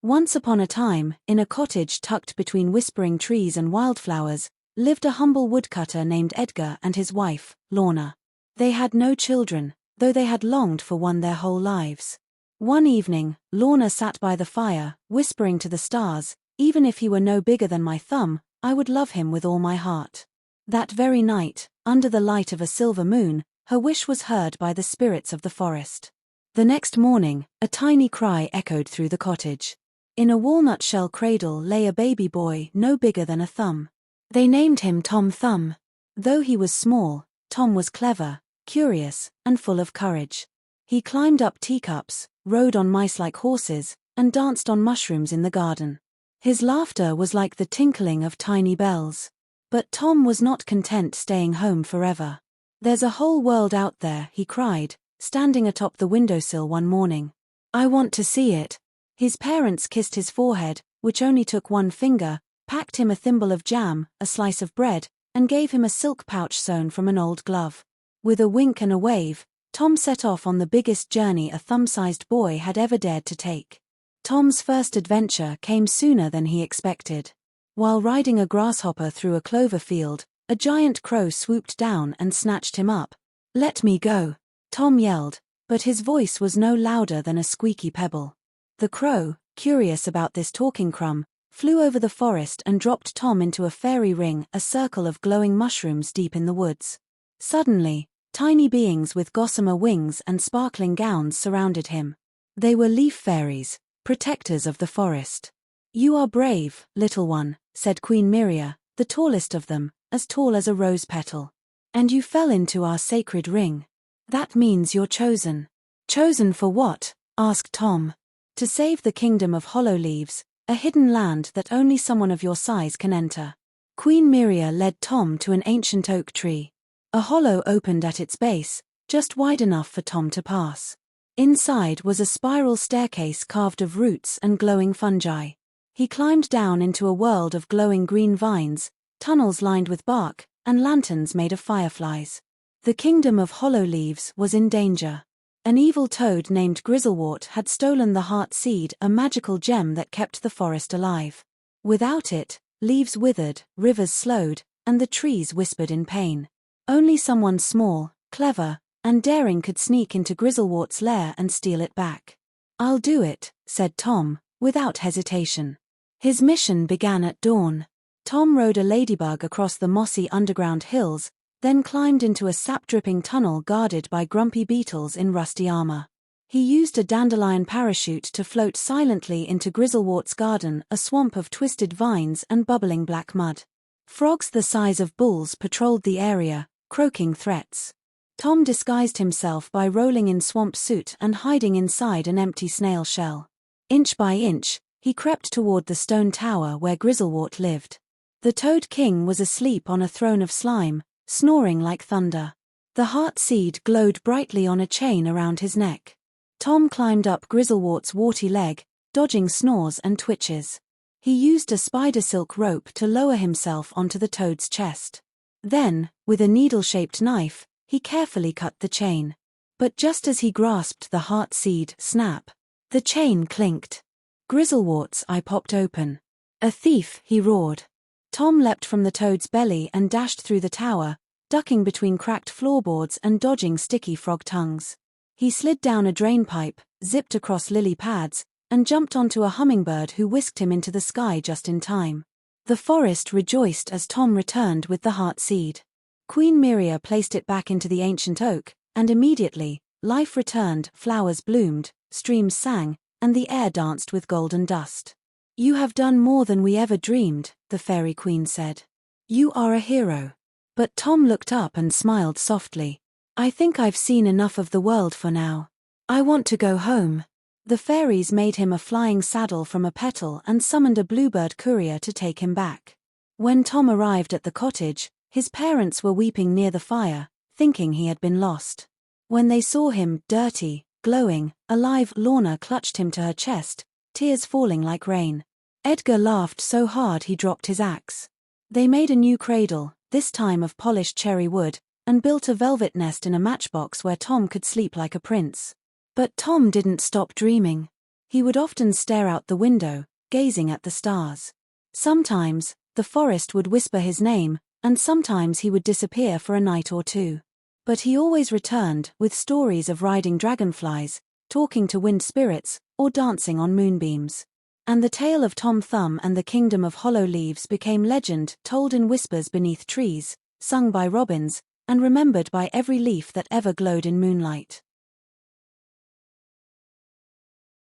Once upon a time, in a cottage tucked between whispering trees and wildflowers, lived a humble woodcutter named Edgar and his wife, Lorna. They had no children, though they had longed for one their whole lives. One evening, Lorna sat by the fire, whispering to the stars, "Even if he were no bigger than my thumb, I would love him with all my heart." That very night, under the light of a silver moon, her wish was heard by the spirits of the forest. The next morning, a tiny cry echoed through the cottage. In a walnut shell cradle lay a baby boy no bigger than a thumb. They named him Tom Thumb. Though he was small, Tom was clever, curious, and full of courage. He climbed up teacups, rode on mice like horses, and danced on mushrooms in the garden. His laughter was like the tinkling of tiny bells. But Tom was not content staying home forever. "There's a whole world out there," he cried, standing atop the windowsill one morning. "I want to see it." His parents kissed his forehead, which only took one finger, packed him a thimble of jam, a slice of bread, and gave him a silk pouch sewn from an old glove. With a wink and a wave, Tom set off on the biggest journey a thumb-sized boy had ever dared to take. Tom's first adventure came sooner than he expected. While riding a grasshopper through a clover field, a giant crow swooped down and snatched him up. "Let me go," Tom yelled, but his voice was no louder than a squeaky pebble. The crow, curious about this talking crumb, flew over the forest and dropped Tom into a fairy ring, a circle of glowing mushrooms deep in the woods. Suddenly, tiny beings with gossamer wings and sparkling gowns surrounded him. They were leaf fairies, protectors of the forest. "You are brave, little one," said Queen Miria, the tallest of them, as tall as a rose petal. "And you fell into our sacred ring. That means you're chosen." "Chosen for what?" asked Tom. "To save the kingdom of Hollow Leaves, a hidden land that only someone of your size can enter." Queen Miria led Tom to an ancient oak tree. A hollow opened at its base, just wide enough for Tom to pass. Inside was a spiral staircase carved of roots and glowing fungi. He climbed down into a world of glowing green vines, tunnels lined with bark, and lanterns made of fireflies. The kingdom of Hollow Leaves was in danger. An evil toad named Grizzlewort had stolen the heart seed, a magical gem that kept the forest alive. Without it, leaves withered, rivers slowed, and the trees whispered in pain. Only someone small, clever, and daring could sneak into Grizzlewort's lair and steal it back. "I'll do it," said Tom, without hesitation. His mission began at dawn. Tom rode a ladybug across the mossy underground hills, then climbed into a sap-dripping tunnel guarded by grumpy beetles in rusty armor. He used a dandelion parachute to float silently into Grizzlewort's garden, a swamp of twisted vines and bubbling black mud. Frogs the size of bulls patrolled the area, croaking threats. Tom disguised himself by rolling in swamp soot and hiding inside an empty snail shell. Inch by inch, he crept toward the stone tower where Grizzlewort lived. The Toad King was asleep on a throne of slime, snoring like thunder. The heart seed glowed brightly on a chain around his neck. Tom climbed up Grizzlewort's warty leg, dodging snores and twitches. He used a spider silk rope to lower himself onto the toad's chest. Then, with a needle-shaped knife, he carefully cut the chain. But just as he grasped the heart seed, snap! The chain clinked. Grizzlewort's eye popped open. "A thief!" he roared. Tom leapt from the toad's belly and dashed through the tower, ducking between cracked floorboards and dodging sticky frog tongues. He slid down a drain pipe, zipped across lily pads, and jumped onto a hummingbird who whisked him into the sky just in time. The forest rejoiced as Tom returned with the heart seed. Queen Miria placed it back into the ancient oak, and immediately, life returned, flowers bloomed, streams sang, and the air danced with golden dust. "You have done more than we ever dreamed," the fairy queen said. "You are a hero." But Tom looked up and smiled softly. "I think I've seen enough of the world for now. I want to go home." The fairies made him a flying saddle from a petal and summoned a bluebird courier to take him back. When Tom arrived at the cottage, his parents were weeping near the fire, thinking he had been lost. When they saw him, dirty, glowing, alive, Lorna clutched him to her chest, tears falling like rain. Edgar laughed so hard he dropped his axe. They made a new cradle, this time of polished cherry wood, and built a velvet nest in a matchbox where Tom could sleep like a prince. But Tom didn't stop dreaming. He would often stare out the window, gazing at the stars. Sometimes, the forest would whisper his name, and sometimes he would disappear for a night or two. But he always returned, with stories of riding dragonflies, talking to wind spirits, or dancing on moonbeams. And the tale of Tom Thumb and the Kingdom of Hollow Leaves became legend, told in whispers beneath trees, sung by robins, and remembered by every leaf that ever glowed in moonlight.